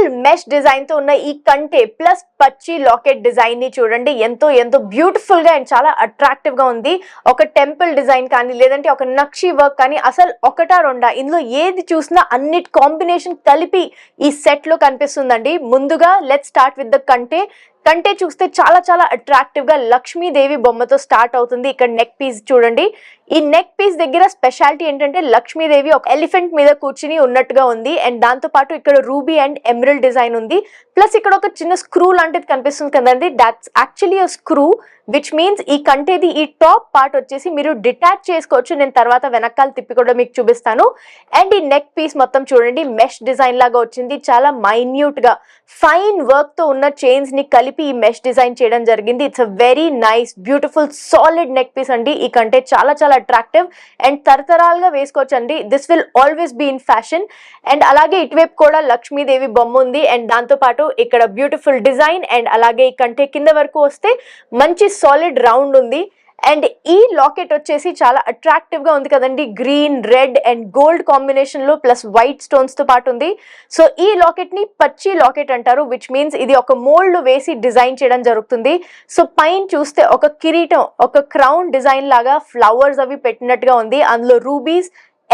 Beautiful mesh design తో ఉన్న ఈ కంటే ప్లస్ పచ్చి లాకెట్ డిజైన్ ని చూడండి. ఎంతో ఎంతో బ్యూటిఫుల్ గా అండ్ చాలా అట్రాక్టివ్ గా ఉంది. ఒక టెంపుల్ డిజైన్ కానీ లేదంటే ఒక నక్షి వర్క్ కానీ అసలు ఒకటా రెండా ఇందులో ఏది చూసినా అన్నిటి కాంబినేషన్ కలిపి ఈ సెట్ లో కనిపిస్తుందండి. ముందుగా లెట్స్ స్టార్ట్ విత్ ద కంటే చూస్తే చాలా చాలా అట్రాక్టివ్ గా లక్ష్మీదేవి బొమ్మతో స్టార్ట్ అవుతుంది. ఇక్కడ నెక్ పీస్ చూడండి. ఈ నెక్ పీస్ దగ్గర స్పెషాలిటీ ఏంటంటే లక్ష్మీదేవి ఒక ఎలిఫెంట్ మీద కూర్చుని ఉన్నట్టుగా ఉంది. అండ్ దాంతో పాటు ఇక్కడ రూబీ అండ్ ఎమరల్డ్ డిజైన్ ఉంది. ప్లస్ ఇక్కడ ఒక చిన్న స్క్రూ లాంటిది కనిపిస్తుంది కదండి, that's actually a screw which means ఈ కంటేది ఈ టాప్ పార్ట్ వచ్చేసి మీరు డిటాచ్ చేసుకోవచ్చు. నేను తర్వాత వెనకాల తిప్పి కూడా మీకు చూపిస్తాను. అండ్ ఈ నెక్ పీస్ మొత్తం చూడండి మెష్ డిజైన్ లాగా వచ్చింది. చాలా మైన్యూట్ గా ఫైన్ వర్క్ తో ఉన్న చైన్స్ ని కలిపి ఈ మెష్ డిజైన్ చేయడం జరిగింది. It's a very nice beautiful solid neck piece అండి. ఈ కంటే చాలా చాలా అట్రాక్టివ్ అండ్ తరతరాలుగా వేసుకోవచ్చు అండి. This will always be in fashion. And అలాగే ఇటువైపు కూడా లక్ష్మీదేవి బొమ్మ ఉంది. అండ్ దాంతో పాటు ఇక్కడ బ్యూటిఫుల్ డిజైన్ అండ్ అలాగే ఈ కంటే కింద వరకు వస్తే మంచి సాలిడ్ రౌండ్ ఉంది. అండ్ ఈ లాకెట్ వచ్చేసి చాలా అట్రాక్టివ్ గా ఉంది కదండి. Green, red and gold combination లో ప్లస్ వైట్ స్టోన్స్ తో పాటు ఉంది. సో ఈ లాకెట్ ని పచ్చి లాకెట్ అంటారు, విచ్ మీన్స్ ఇది ఒక మోల్డ్ వేసి డిజైన్ చేయడం జరుగుతుంది. సో పైన చూస్తే ఒక కిరీటం, ఒక క్రౌన్ డిజైన్ లాగా ఫ్లవర్స్ అవి పెట్టినట్టుగా ఉంది. అందులో రూబీస్,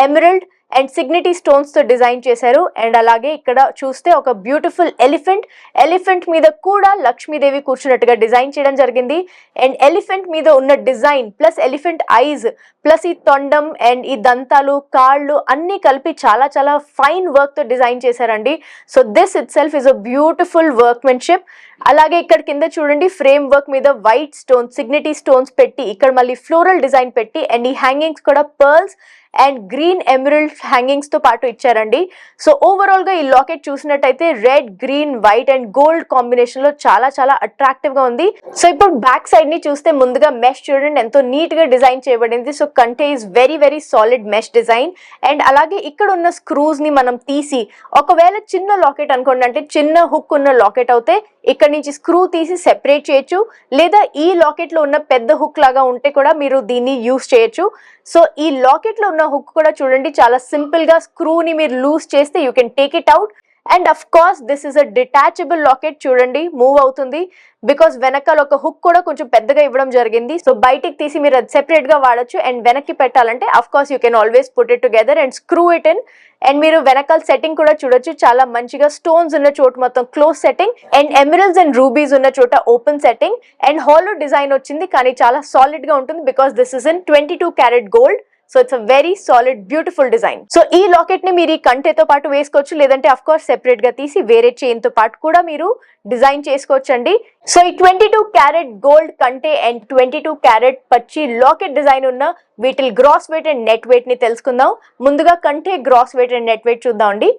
ఎమరల్డ్ అండ్ సిగ్నిటీ స్టోన్స్ తో డిజైన్ చేశారు. అండ్ అలాగే ఇక్కడ చూస్తే ఒక బ్యూటిఫుల్ ఎలిఫెంట్ మీద కూడా లక్ష్మీదేవి కూర్చున్నట్టుగా డిజైన్ చేయడం జరిగింది. అండ్ ఎలిఫెంట్ మీద ఉన్న design plus elephant eyes plus ఈ తొండం అండ్ ఈ దంతాలు, కాళ్ళు అన్ని కలిపి చాలా చాలా ఫైన్ వర్క్ తో డిజైన్ చేశారండి. So this it self is a beautiful workmanship. అలాగే ఇక్కడ కింద చూడండి ఫ్రేమ్ వర్క్ మీద వైట్ స్టోన్స్, సిగ్నిటీ స్టోన్స్ పెట్టి ఇక్కడ మళ్ళీ ఫ్లోరల్ డిజైన్ పెట్టి అండ్ ఈ హ్యాంగింగ్స్ కూడా pearls and green emerald hangings తో పాటు ఇచ్చారండి. సో ఓవరాల్ గా ఈ లాకెట్ చూసినట్టయితే red, green, white and gold combination లో చాలా చాలా అట్రాక్టివ్ గా ఉంది. సో ఇప్పుడు బ్యాక్ సైడ్ ని చూస్తే ముందుగా మెష్ చూడండి ఎంతో నీట్ గా డిజైన్ చేయబడింది. సో కంటే is very very solid mesh design. And అలాగే ఇక్కడ ఉన్న స్క్రూస్ ని మనం తీసి ఒకవేళ చిన్న లాకెట్ అనుకోండి, అంటే చిన్న హుక్ ఉన్న లాకెట్ అయితే ఇక్కడ నుంచి స్క్రూ తీసి సెపరేట్ చేయొచ్చు, లేదా ఈ లాకెట్ లో ఉన్న పెద్ద హుక్ లాగా ఉంటే కూడా మీరు దీన్ని యూస్ చేయొచ్చు. సో ఈ లాకెట్ లో ఉన్న హుక్ కూడా చూడండి చాలా సింపుల్ గా స్క్రూని మీరు లూజ్ చేస్తే you can take it out. And of course this is a detachable locket. చూడండి మూవ్ అవుతుంది బికాస్ వెనకాల ఒక హుక్ కూడా కొంచెం పెద్దగా ఇవ్వడం జరిగింది. సో బయటికి తీసి మీరు అది సెపరేట్ గా వాడచ్చు. అండ్ వెనక్కి పెట్టాలంటే of course you can always put it together and screw it in. And మీరు వెనకాల సెట్టింగ్ కూడా చూడొచ్చు, చాలా మంచిగా స్టోన్స్ ఉన్న చోట మొత్తం close setting and emeralds and rubies ఉన్న చోట open setting and hollow design వచ్చింది. కానీ చాలా సాలిడ్ గా ఉంటుంది because this is in 22 carat gold. So it's a very solid beautiful design. So ఈ లాకెట్ ని మీరు ఈ కంటేతో పాటు వేసుకోవచ్చు, లేదంటే అఫ్ కోర్స్ సెపరేట్ గా తీసి వేరే చైన్ తో పాటు కూడా మీరు డిజైన్ చేసుకోవచ్చు అండి. సో ఈ 22 క్యారెట్ గోల్డ్ కంటే అండ్ 22 క్యారెట్ పచ్చి లాకెట్ డిజైన్ ఉన్న వీటి gross weight and net weight ని తెలుసుకుందాం. ముందుగా కంటే gross weight and net weight చూద్దాం అండి.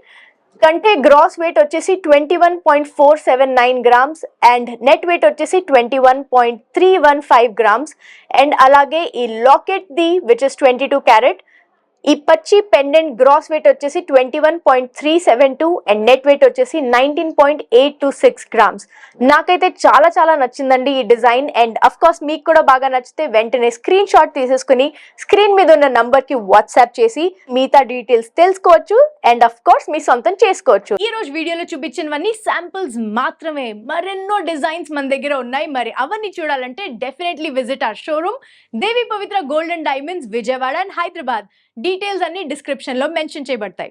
కంటే గ్రాస్ వెయిట్ వచ్చేసి 21.479 గ్రామ్స్ అండ్ నెట్ వెయిట్ వచ్చేసి 21.315 గ్రామ్స్. అండ్ అలాగే ఈ locket the which is 22 carrot, ఈ పచ్చి పెండెంట్ గ్రాస్ వెయిట్ వచ్చేసి 21.372 అండ్ నెట్ వెయిట్ వచ్చేసి 19.826 గ్రామ్స్. నాకైతే చాలా చాలా నచ్చిందండి ఈ డిజైన్. అండ్ అఫ్ కోర్స్ మీకు కూడా బాగా నచ్చితే వెంటనే స్క్రీన్ షాట్ తీసేసుకుని స్క్రీన్ మీద ఉన్న నంబర్ కి వాట్సాప్ చేసి మిగతా డీటెయిల్స్ తెలుసుకోవచ్చు అండ్ అఫ్ కోర్స్ మీ సొంతం చేసుకోవచ్చు. ఈ రోజు వీడియోలో చూపించినవన్నీ శాంపిల్స్ మాత్రమే. మరెన్నో డిజైన్స్ మన దగ్గర ఉన్నాయి. మరి అవన్నీ చూడాలంటే definitely visit our showroom Devi Pavitra gold and diamonds, Vijayawada and Hyderabad. Details అన్ని డిస్క్రిప్షన్ లో మెన్షన్ చేయబడతాయి.